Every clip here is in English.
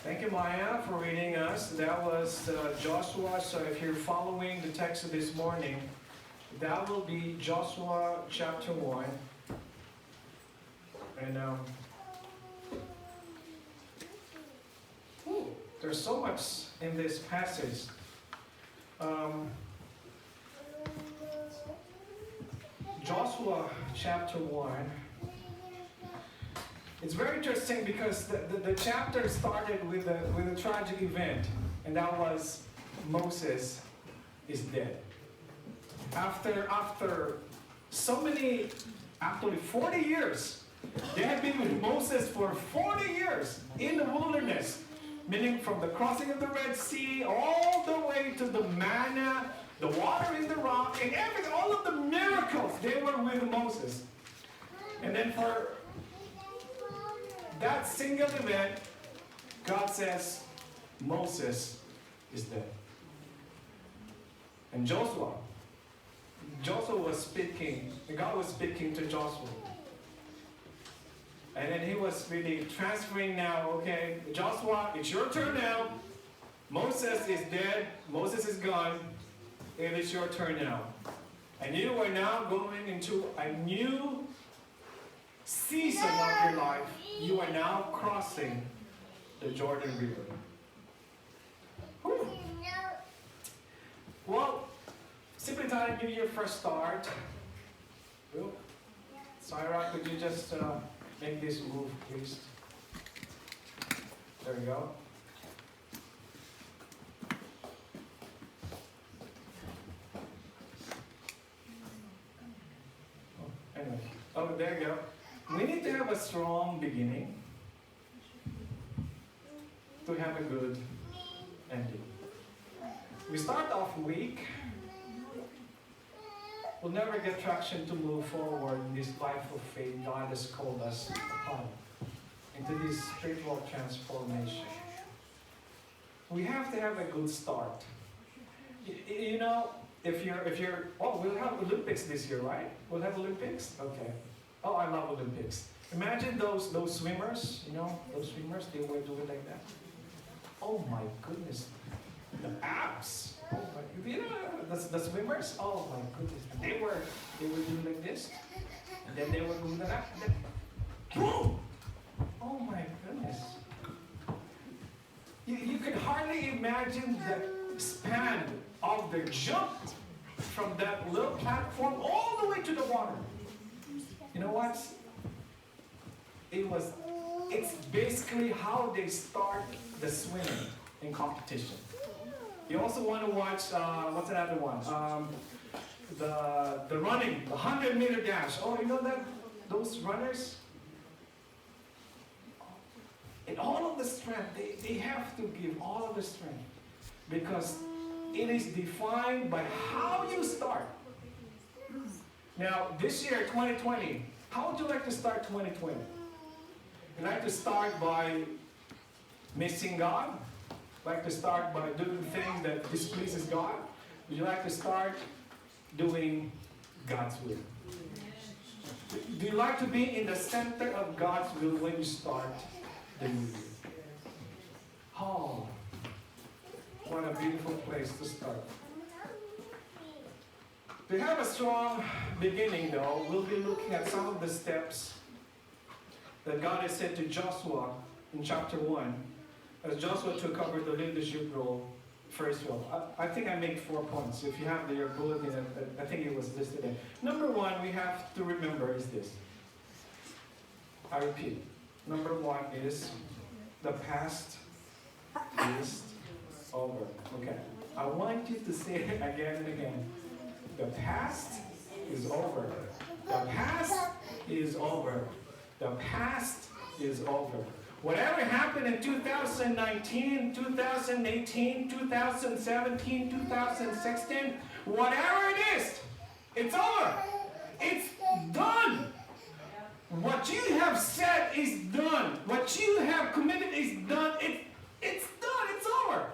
Thank you, Maya, for reading us. That was Joshua. So if you're following the text of this morning, that will be Joshua chapter 1. And there's so much in this passage. Joshua chapter 1. It's very interesting because the chapter started with a tragic event, and that was Moses is dead. After so many, actually 40 years, they had been with Moses for 40 years in the wilderness, meaning from the crossing of the Red Sea all the way to the manna, the water in the rock, and everything, all of the miracles, they were with Moses. And then for that single event, God says, Moses is dead. And Joshua was speaking, God was speaking to Joshua. And then he was really transferring now, okay, Joshua, it's your turn now. Moses is dead, Moses is gone, it is your turn now. And you are now going into a new season of your life. You are now crossing the Jordan River. Whew. Well, simply titled New Year Fresh Start. Syra, could you just make this move, please? There we go. Anyway, oh, there you go. We need to have a strong beginning to have a good ending. We start off weak. We'll never get traction to move forward in this life of faith God has called us upon, into this spiritual transformation. We have to have a good start. You know, if you're, we'll have Olympics this year, right? We'll have Olympics? Okay. Oh, I love Olympics. Imagine those swimmers, those swimmers, they were doing like that. Oh my goodness. The abs. Oh my, the swimmers, oh my goodness. They were doing like this. And then they were doing that. And then, boom! Oh my goodness. You could hardly imagine the span of the jump from that little platform all the way to the water. You know what? It's basically how they start the swimming in competition. You also want to watch, what's another one? The running, the 100-meter dash. Oh, you know that? Those runners? And all of the strength, they have to give all of the strength. Because it is defined by how you start. Now, this year, 2020, how would you like to start 2020? You like to start by missing God? Like to start by doing things that displeases God? Would you like to start doing God's will? Do you like to be in the center of God's will when you start the new year? Oh, what a beautiful place to start. To have a strong beginning, though, we'll be looking at some of the steps that God has said to Joshua in chapter 1, as Joshua took over the leadership role for Israel. I think I made 4 points. If you have your bulletin, I think it was listed there. Number 1 we have to remember is this. I repeat. Number 1 is the past is over. Okay. I want you to say it again and again. The past is over. The past is over. The past is over. Whatever happened in 2019, 2018, 2017, 2016, whatever it is, it's over. It's done. What you have said is done. What you have committed is done. It's done. It's over.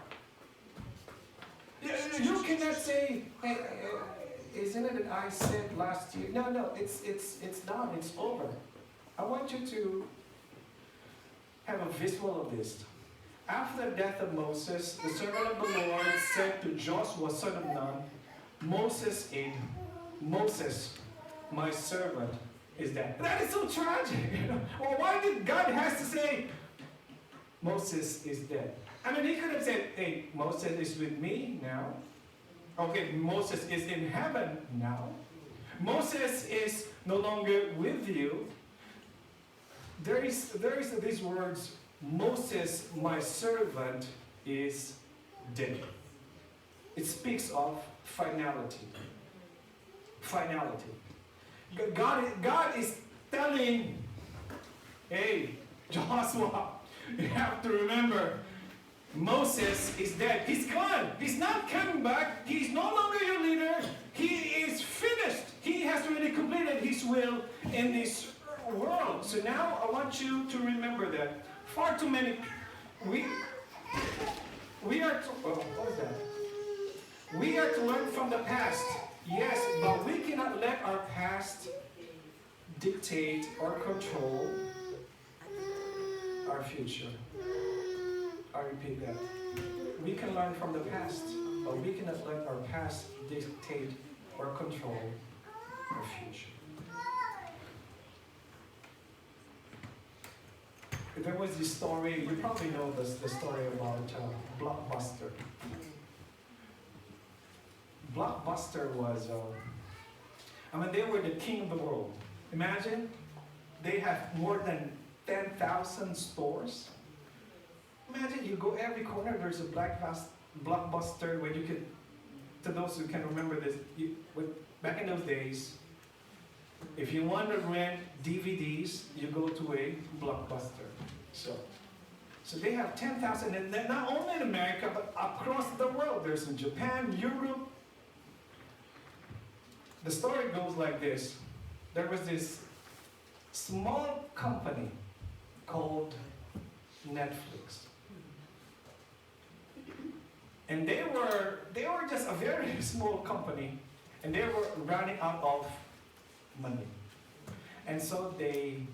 You cannot say, hey, isn't it that I said last year? No, it's done. It's over. I want you to have a visual of this. after the death of Moses, the servant of the Lord said to Joshua, son of Nun, Moses, my servant, is dead. That is so tragic. Well, why did God has to say, Moses is dead? I mean, he could have said, hey, Moses is with me now. Okay, Moses is in heaven now. Moses is no longer with you. There is these words, Moses, my servant, is dead. It speaks of finality. Finality. God is telling, hey, Joshua, you have to remember, Moses is dead. He's gone. He's not coming back. He's no longer your leader. He is finished. He has really completed his will in this world. So now I want you to remember that. Far too many, we are to, what was that? We are to learn from the past. Yes, but we cannot let our past dictate or control our future. I repeat that. We can learn from the past, but we cannot let our past dictate or control our future. There was this story, you probably know this, the story about Blockbuster. Blockbuster was, they were the king of the world. Imagine, they have more than 10,000 stores. Imagine you go every corner, there's a Blockbuster where you could, to those who can remember this, back in those days, if you want to rent DVDs, you go to a Blockbuster. So they have 10,000, and they're not only in America, but across the world. There's in Japan, Europe. The story goes like this. There was this small company called Netflix. And they were just a very small company, and they were running out of money. And so they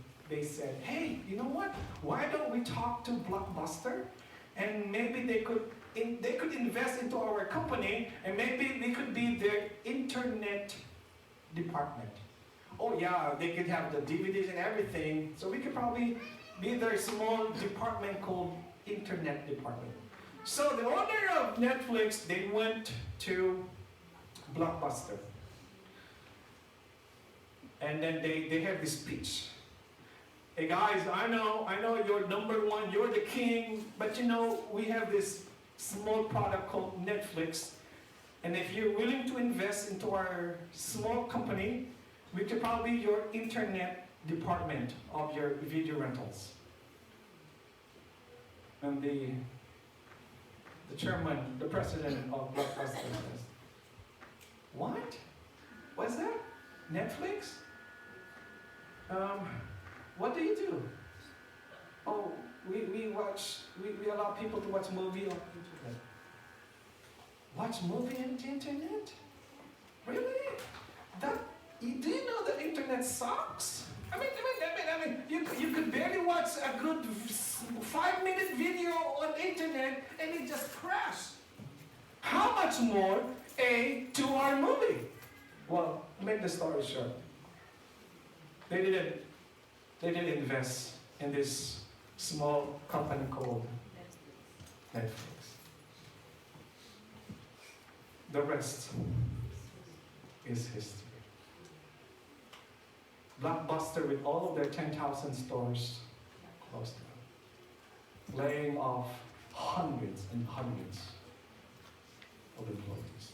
said, hey, you know what? Why don't we talk to Blockbuster? And maybe they could invest into our company, and maybe we could be their internet department. Oh yeah, they could have the DVDs and everything, so we could probably be their small department called internet department. So the owner of Netflix, they went to Blockbuster. And then they have this speech. Hey guys, I know you're number one, you're the king, but we have this small product called Netflix. And if you're willing to invest into our small company, we could probably be your internet department of your video rentals. And the chairman, the president of Blockbuster says, what? What's that? Netflix? What do you do? Oh, we allow people to watch movie on the internet. Watch movie on the internet? Really? Do you know the internet sucks? I mean, you could barely watch a good 5-minute video on the internet and it just crashed. How much more a 2-hour movie? Well, make the story short. They didn't invest in this small company called Netflix. The rest is history. Blockbuster, with all of their 10,000 stores, closed down, laying off hundreds and hundreds of employees.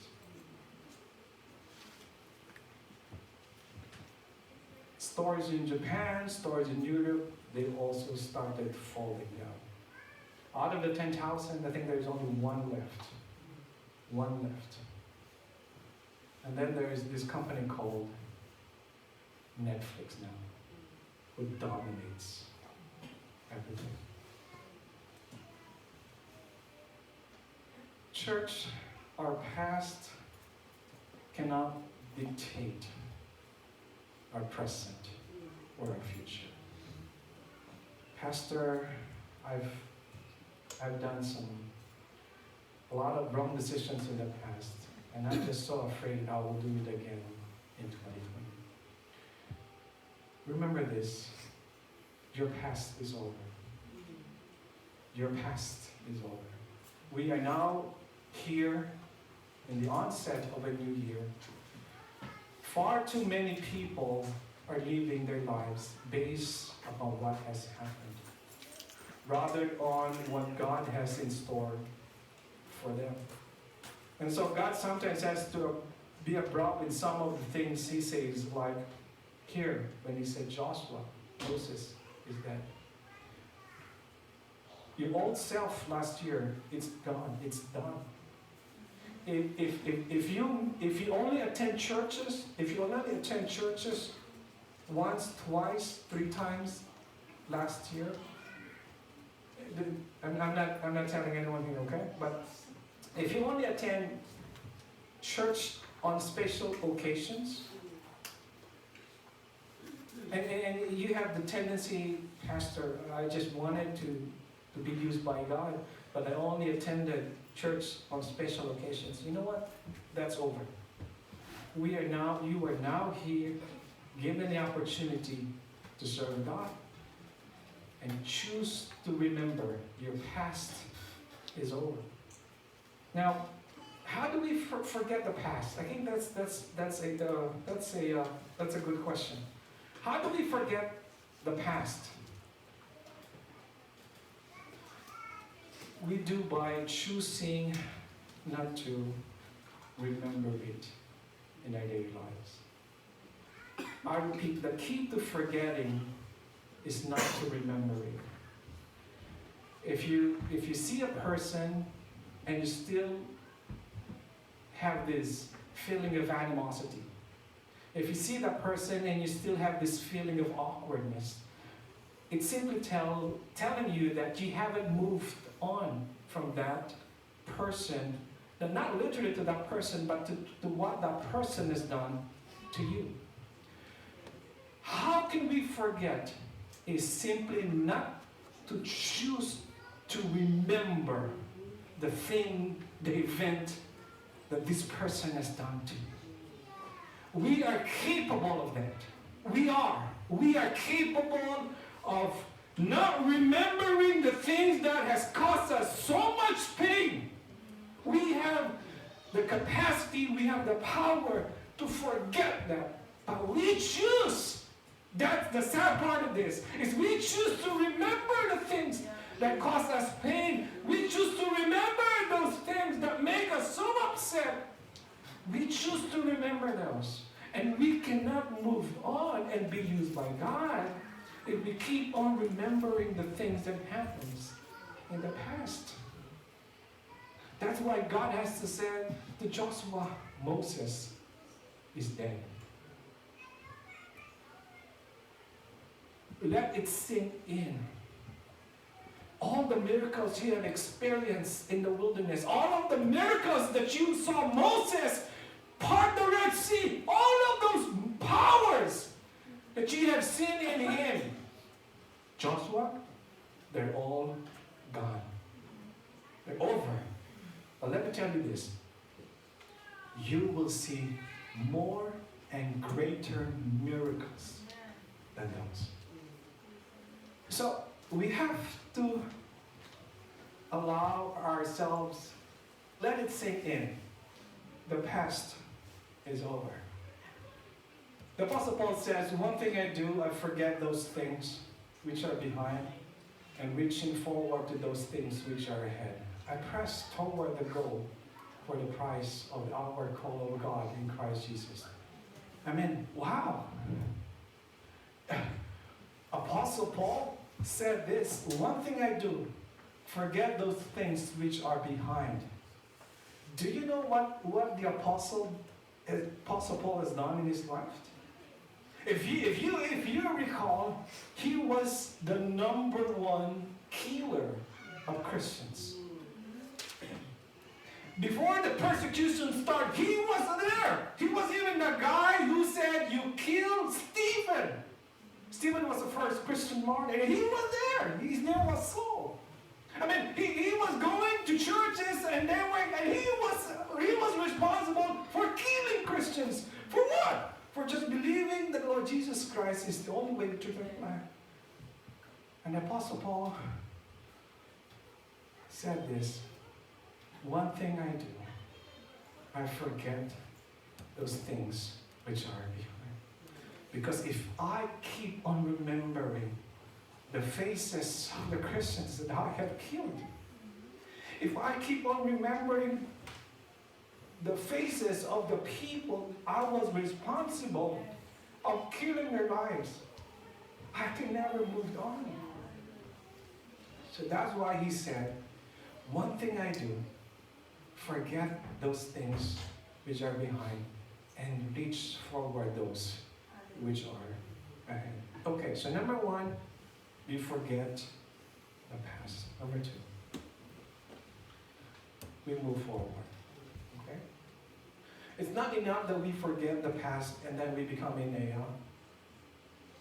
Stores in Japan, stores in Europe, they also started falling down. Out of the 10,000, I think there's only one left. One left. And then there is this company called Netflix now, who dominates everything. Church, our past cannot dictate our present or our future. Pastor, I've I've done a lot of wrong decisions in the past, and I'm just so afraid I will do it again in 2020. Remember this, your past is over. Your past is over. We are now here in the onset of a new year. Far too many people are living their lives based upon what has happened, rather on what God has in store for them. And so God sometimes has to be abrupt in some of the things he says, like here, when he said Joshua, Moses is dead. Your old self last year, it's gone, it's done. If you only attend churches, once, twice, 3 times last year, I'm not telling anyone here, okay? But if you only attend church on special occasions, and you have the tendency, Pastor, I just wanted to be used by God, but I only attended church on special occasions. You know what? That's over. You are now here, given the opportunity to serve God, and choose to remember your past is over. Now, how do we forget the past? I think that's a good question. How do we forget the past? We do by choosing not to remember it in our daily lives. I repeat, the key to forgetting is not to remember it. If you see a person and you still have this feeling of animosity, if you see that person and you still have this feeling of awkwardness, it's simply telling you that you haven't moved on from that person, and not literally to that person, but to what that person has done to you. How can we forget is simply not to choose to remember the thing, the event that this person has done to you. We are capable of that. We are capable of not remembering the things that has caused us so much pain. We have the capacity, we have the power to forget that. But we choose. That's the sad part of this, is we choose to remember the things that cause us pain. We choose to remember those things that make us so upset. We choose to remember those. And we cannot move on and be used by God if we keep on remembering the things that happens in the past. That's why God has to say to Joshua, Moses is dead. Let it sink in. All the miracles you have experienced in the wilderness, all of the miracles that you saw Moses part the Red Sea, all of those powers that you have seen in him, Joshua, they're all gone. They're over. But let me tell you this. You will see more and greater miracles than those. So we have to allow ourselves, let it sink in. The past is over. The Apostle Paul says, one thing I do, I forget those things which are behind, and reaching forward to those things which are ahead. I press toward the goal for the prize of the outward call of God in Christ Jesus. I mean, wow. Apostle Paul said this, one thing I do, forget those things which are behind. Do you know what the Apostle Paul has done in his life? If you recall, he was the #1 killer of Christians. Before the persecution started, he was there. He was even the guy who said, you killed Stephen. Stephen was the first Christian martyr, and he was there. His name was Saul. I mean, he he was responsible for killing Christians. For what? For just believing that Lord Jesus Christ is the only way, the truth, and the life. And the Apostle Paul said this, one thing I do, I forget those things which are behind. Because if I keep on remembering the faces of the Christians that I have killed, if I keep on remembering the faces of the people I was responsible of killing their lives, I can never move on. So that's why he said, one thing I do, forget those things which are behind and reach forward those which are ahead. Okay, so number one, we forget the past. Number two, we move forward. Okay? It's not enough that we forget the past and then we become a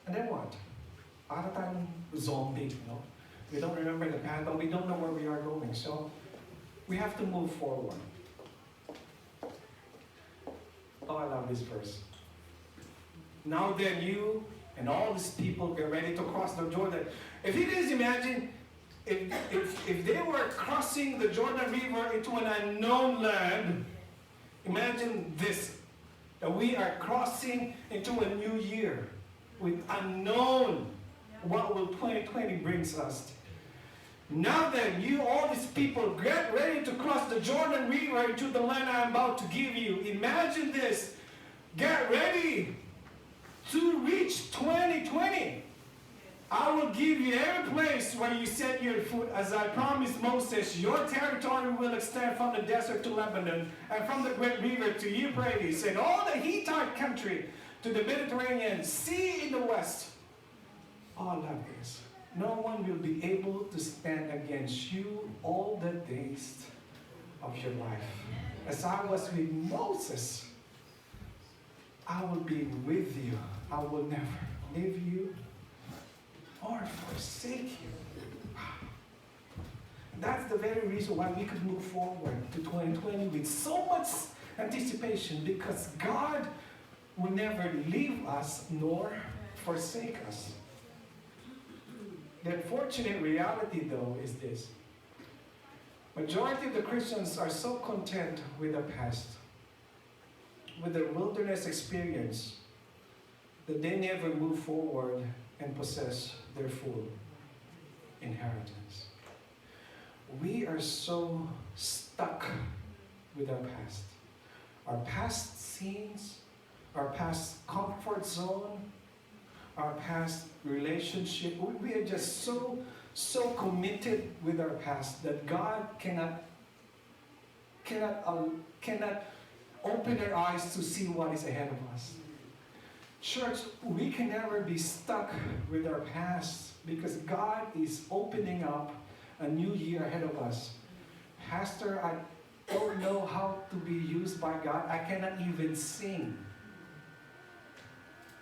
and then what? Other time, zombie, you know? We don't remember the past, but we don't know where we are going. So we have to move forward. Oh, I love this verse. Now then, you and all these people get ready to cross the Jordan. If you guys imagine, if they were crossing the Jordan River into an unknown land, imagine this, that we are crossing into a new year with unknown. What will 2020 brings us? Now then, you, all these people, get ready to cross the Jordan River into the land I am about to give you. Imagine this. Get ready to reach 2020. I will give you every place where you set your foot, as I promised Moses. Your territory will extend from the desert to Lebanon, and from the great river to Euphrates, and all the Hittite country to the Mediterranean Sea in the west. Oh, I love this. No one will be able to stand against you all the days of your life. As I was with Moses, I will be with you. I will never leave you or forsake you. That's the very reason why we could move forward to 2020 with so much anticipation, because God will never leave us nor forsake us. The unfortunate reality, though, is this. Majority of the Christians are so content with the past, with their wilderness experience, that they never move forward and possess their full inheritance. We are so stuck with our past. Our past sins, our past comfort zone, our past relationship. We are just so committed with our past that God cannot open our eyes to see what is ahead of us. Church, we can never be stuck with our past, because God is opening up a new year ahead of us. Pastor, I don't know how to be used by God. I cannot even sing.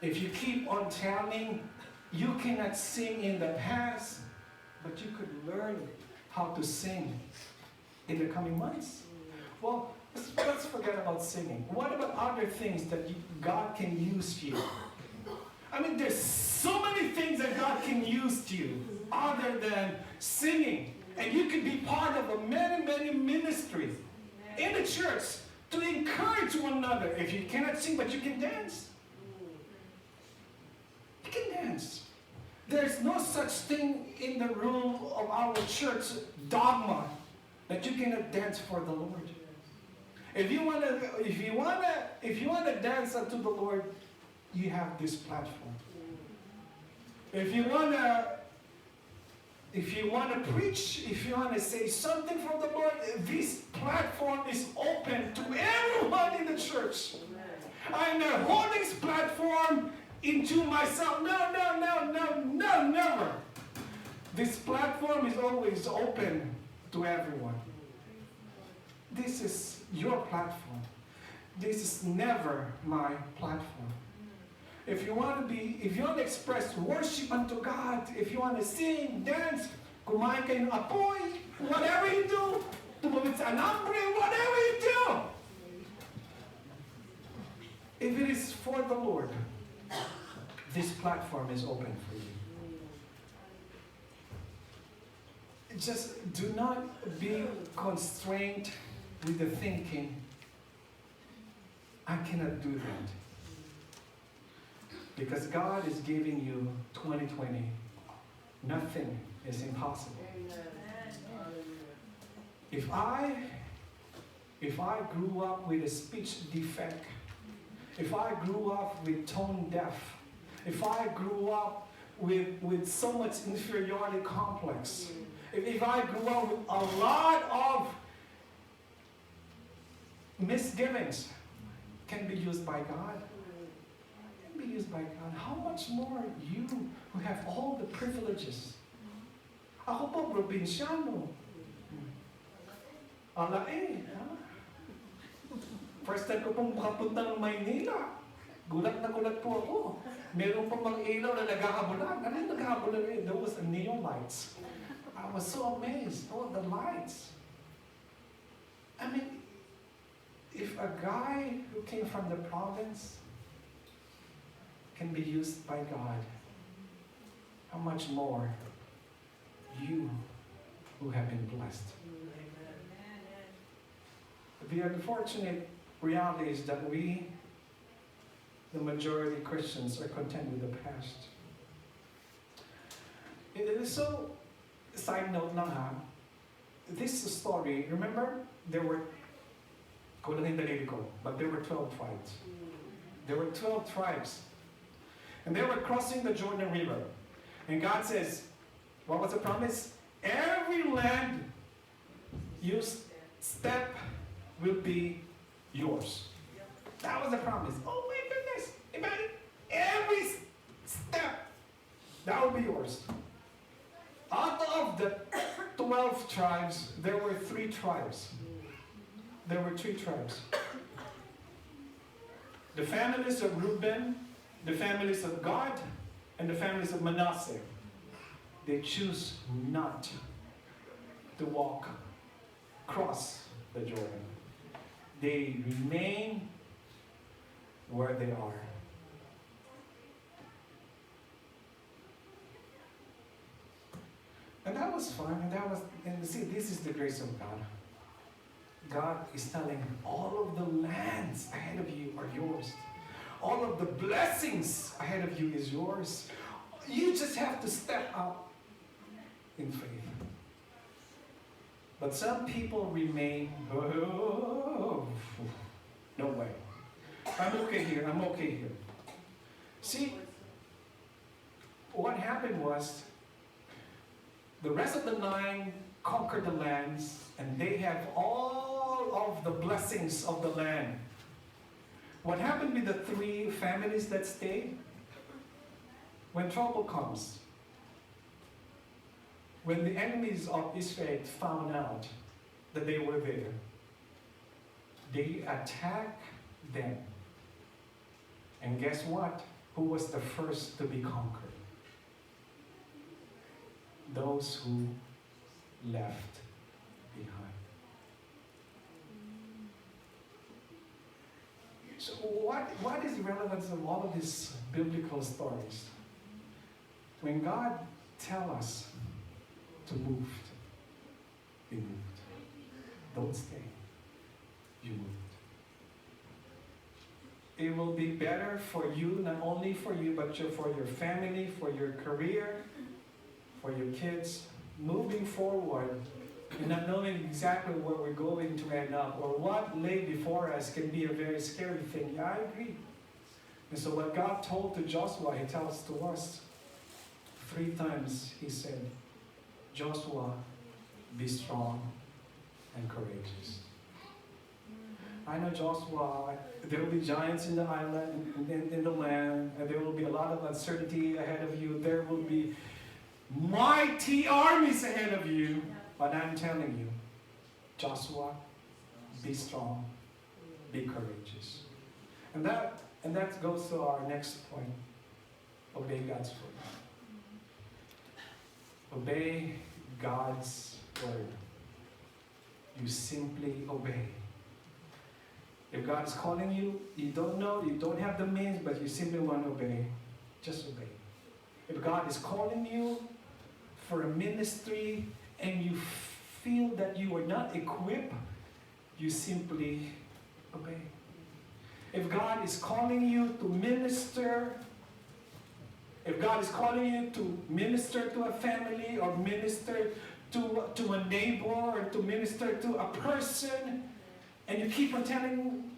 If you keep on telling you cannot sing in the past, but you could learn how to sing in the coming months. Well, let's forget about singing. What about other things that God can use you? I mean, there's so many things that God can use you other than singing. And you could be part of many ministries in the church to encourage one another. If you cannot sing, but you can dance. You can dance. There's no such thing in the rule of our church dogma that you cannot dance for the Lord. If you wanna dance unto the Lord, you have this platform. If you wanna preach, if you wanna say something from the Lord, this platform is open to everyone in the church. I'm not holding this platform into myself. No, never. This platform is always open to everyone. This is your platform. This is never my platform. If you want to express worship unto God, if you want to sing, dance, kumain kayo ng apoy, whatever you do, tumawid sa alambre, whatever you do, If it is for the Lord, this platform is open for you. Just do not be constrained with the thinking, I cannot do that. Because God is giving you 2020. Nothing is impossible. If I grew up with a speech defect, if I grew up with tone deaf, if I grew up with so much inferiority complex, if I grew up with a lot of misgivings, can be used by God. Can be used by God. How much more you who have all the privileges? Ako po, probinsyano. Ala ha? First time ko pong makapunta ng Maynila. Gulat na gulat po ako. Meron pang mga ilaw na naghahabulan. Ano yung naghahabulan? There was neon lights. I was so amazed. Oh, the lights. I mean, if a guy who came from the province can be used by God, how much more you who have been blessed. The unfortunate reality is that we, the majority Christians, are content with the past. It is so, side note lang ha, this story, remember, there were, but there were 12 tribes. There were 12 tribes. And they were crossing the Jordan River. And God says, what was the promise? Every land you step will be yours. That was the promise. Oh my goodness. Imagine every step, that will be yours. Out of the 12 tribes, there were 3 tribes. There were 3 tribes. The families of Reuben, the families of Gad, and the families of Manasseh. They choose not to cross the Jordan. They remain where they are. And that was fun, and see, this is the grace of God. God is telling all of the lands ahead of you are yours. All of the blessings ahead of you is yours. You just have to step out in faith. But some people remain, no way. I'm okay here. See, what happened was, the rest of the 9 conquered the lands, and they have all of the blessings of the land. What happened with the 3 families that stayed? When trouble comes, when the enemies of Israel found out that they were there, they attacked them. And guess what? Who was the first to be conquered? Those who left behind. So what is the relevance of all of these biblical stories? When God tells us to move, be moved. Don't stay. You moved. It will be better for you, not only for you, but for your family, for your career, for your kids, moving forward and not knowing exactly where we're going to end up or what lay before us can be a very scary thing. Yeah, I agree. And so what God told to Joshua, He tells to us 3 times. He said, Joshua, be strong and courageous. I know Joshua, there will be giants in the island, in the land, and there will be a lot of uncertainty ahead of you. There will be mighty armies ahead of you. But I'm telling you, Joshua, be strong, be courageous. And that goes to our next point. Obey God's word. Obey God's word. You simply obey. If God is calling you, you don't know, you don't have the means, but you simply want to obey, just obey. If God is calling you for a ministry and you feel that you are not equipped, you simply obey. If God is calling you to minister, if God is calling you to minister to a family or minister to a neighbor or to minister to a person, and you keep on telling,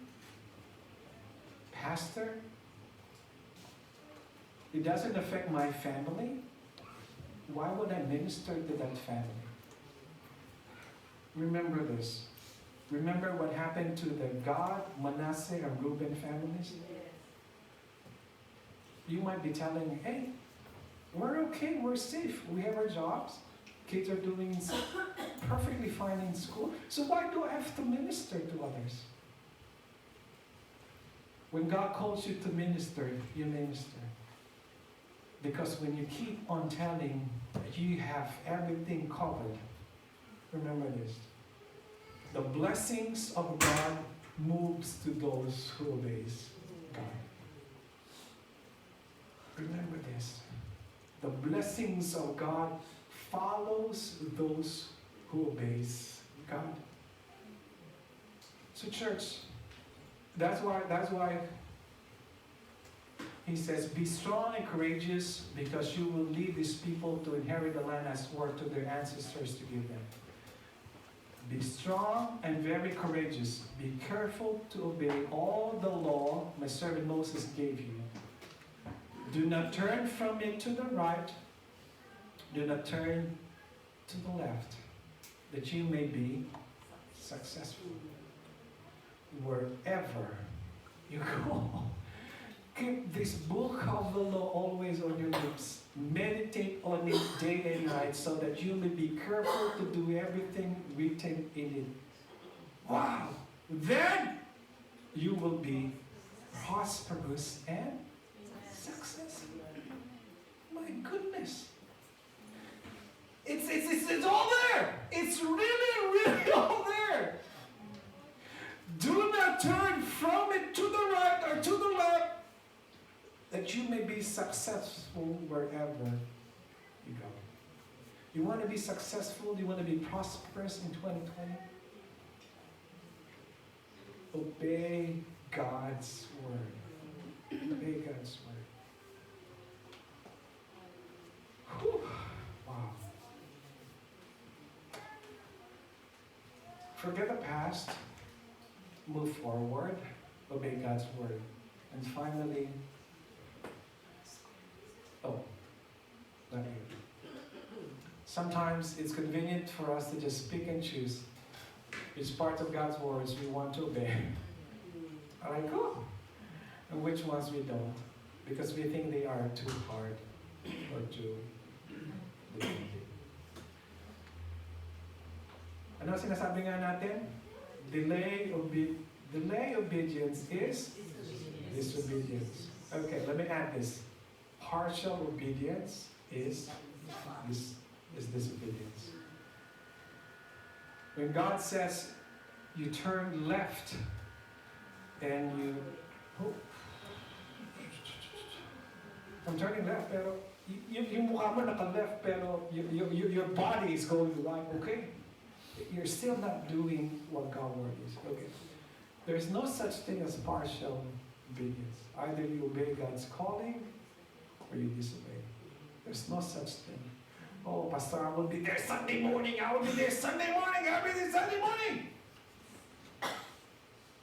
Pastor, it doesn't affect my family, why would I minister to that family? Remember this. Remember what happened to the Gad, Manasseh, and Reuben families? You might be telling me, hey, we're okay, we're safe, we have our jobs, kids are doing perfectly fine in school, so why do I have to minister to others? When God calls you to minister, you minister. Because when you keep on telling that you have everything covered, remember this. The blessings of God moves to those who obeys God. Remember this. The blessings of God follows those who obeys God. So church, that's why he says, be strong and courageous, because you will lead these people to inherit the land as swore to their ancestors to give them. Be strong and very courageous. Be careful to obey all the law my servant Moses gave you. Do not turn from it to the right. Do not turn to the left, that you may be successful wherever you go. Keep this book of the law always on your lips. Meditate on it day and night, so that you may be careful to do everything written in it. Wow! Then you will be prosperous and successful. My goodness. It's all there. It's really all there. Do not turn from it to the right or to the left, that you may be successful wherever you go. You want to be successful? You want to be prosperous in 2020? Obey God's word. Obey God's word. Whew. Wow. Forget the past. Move forward. Obey God's word. And finally, not here. Sometimes it's convenient for us to just pick and choose which parts of God's words we want to obey. All right, cool. And which ones we don't, because we think they are too hard or too difficult. Ano sinasabi nga natin? Delay obedience is disobedience. Okay, let me add this. Partial obedience is disobedience. When God says you turn left and I'm turning left, pero yung mukha mo naka-left, pero your body is going right, okay? You're still not doing what God's word is, okay? There's no such thing as partial obedience. Either you obey God's calling or you disobey. There's no such thing. Oh, Pastor, I will be there Sunday morning. I will be there Sunday morning. I will be there Sunday morning.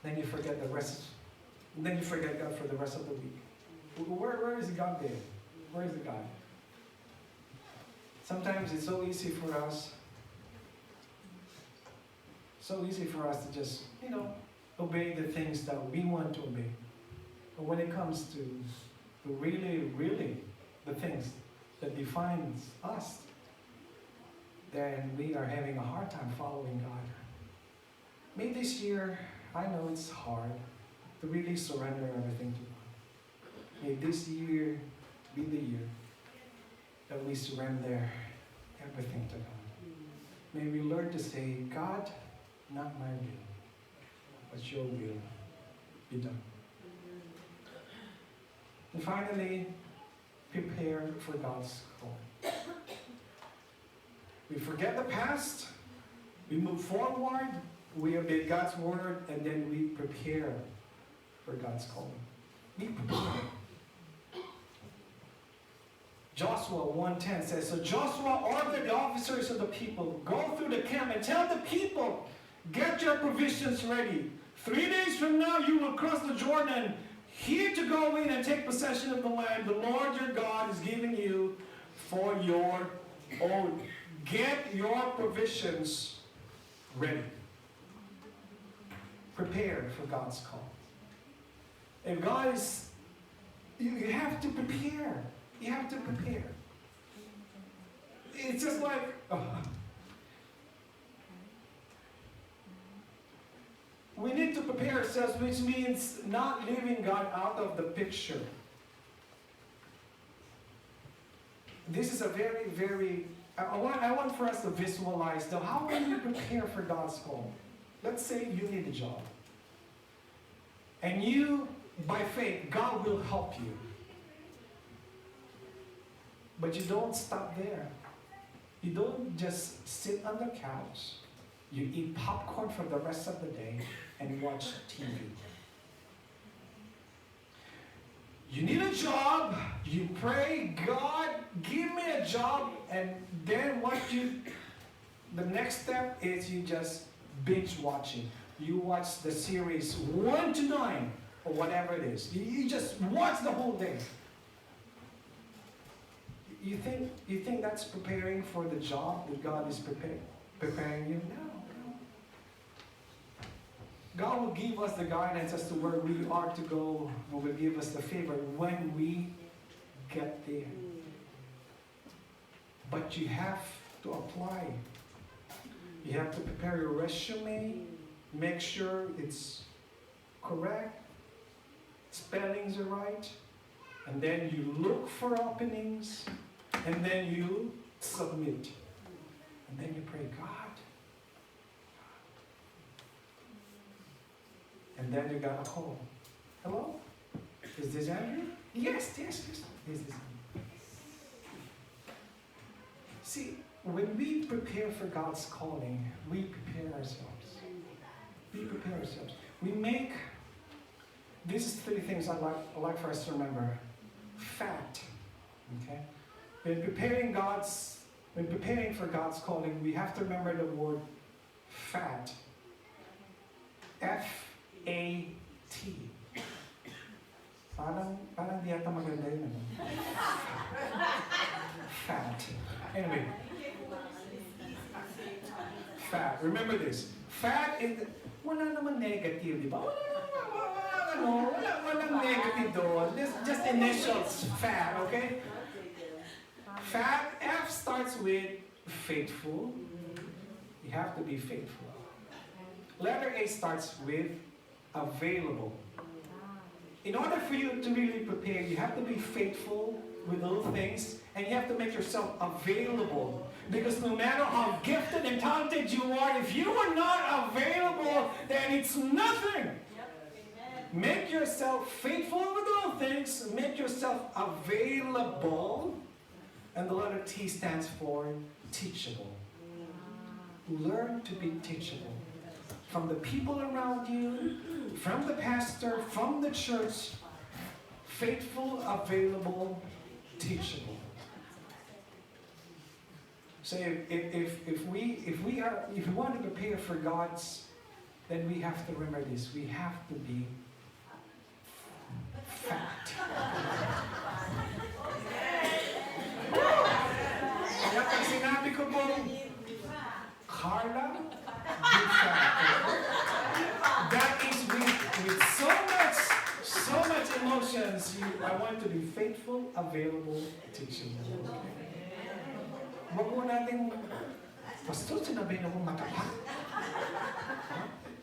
Then you forget the rest. Then you forget God for the rest of the week. Where is God there? Where is God? Sometimes it's so easy for us. So easy for us to just, obey the things that we want to obey. But when it comes to really the things that defines us, then we are having a hard time following God. May this year, I know it's hard to really surrender everything to God. May this year be the year that we surrender everything to God. May we learn to say, God, not my will, but your will You're done. And finally, prepare for God's call. We forget the past, we move forward, we obey God's word, and then we prepare for God's calling. Be prepared. Joshua 1:10 says, so Joshua ordered the officers of the people, go through the camp and tell the people, get your provisions ready. 3 days from now you will cross the Jordan, here to go in and take possession of the land the Lord your God is giving you for your own. Get your provisions ready. Prepare for God's call. And God is, you have to prepare. You have to prepare. It's just like, we need to prepare ourselves, which means not leaving God out of the picture. This is a very, very, I want for us to visualize, though, how will you prepare for God's call? Let's say you need a job. And you, by faith, God will help you. But you don't stop there. You don't just sit on the couch. You eat popcorn for the rest of the day and watch TV. You need a job. You pray, God, give me a job. And then the next step is you just binge watching. You watch the series 1 to 9 or whatever it is. You just watch the whole day. You think that's preparing for the job that God is preparing you? No. God will give us the guidance as to where we are to go, and will give us the favor when we get there. But you have to apply. You have to prepare your resume, make sure it's correct, spellings are right, and then you look for openings, and then you submit. And then you pray, God. And then you got a call. Hello? Is this Andrew? Yes. Is this Andrew? See, when we prepare for God's calling, we prepare ourselves. We prepare ourselves. We make, these 3 things I'd like for us to remember. Fact. Okay? When preparing for God's calling, we have to remember the word fact. F-A-T. Parang di yata maganda yun. Fact. Anyway. Fact. Remember this. Fact is, wala naman negative, di ba? Walang negative doon. Just initials. Fact, okay? Fact, F starts with faithful. You have to be faithful. Letter A starts with available. In order for you to really prepare, you have to be faithful with those things, and you have to make yourself available. Because no matter how gifted and talented you are, if you are not available, then it's nothing. Make yourself faithful with those things, make yourself available. And the letter T stands for teachable. Learn to be teachable. From the people around you, from the pastor, from the church, faithful, available, teachable. So if we want to prepare for God's, then we have to remember this. We have to be fact. Kaya pag sinabi ko po, Carla, be fact. That is with so much emotions. I want to be faithful, available, teachable. Wag mo natin, Pastor, sinabi na kong matapat.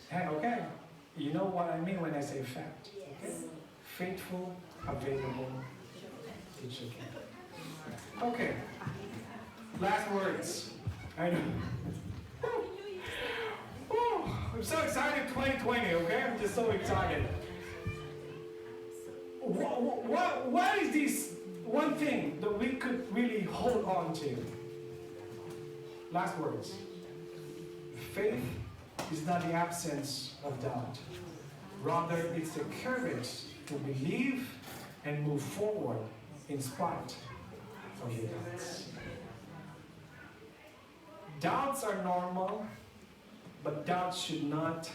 Hey, okay. You know what I mean when I say fact. Okay? Faithful, available, teachable. Okay. Last words. I know. Oh, I'm so excited 2020, okay? I'm just so excited. what is this one thing that we could really hold on to? Last words. Faith is not the absence of doubt. Rather, it's the courage to believe and move forward in spite of your doubts. Doubts are normal, but doubts should not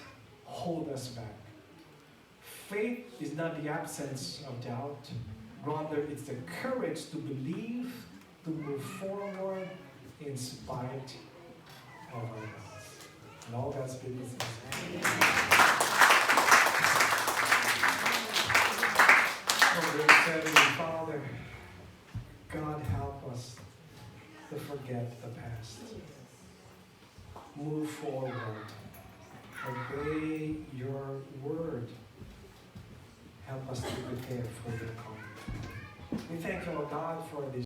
hold us back. Faith is not the absence of doubt. Rather, it's the courage to believe, to move forward in spite of our doubts. And all God's people say, oh, dear Heavenly Father, God help us to forget the past. Move forward. Obey your word. Help us to prepare for your coming. We thank you, O God, for this.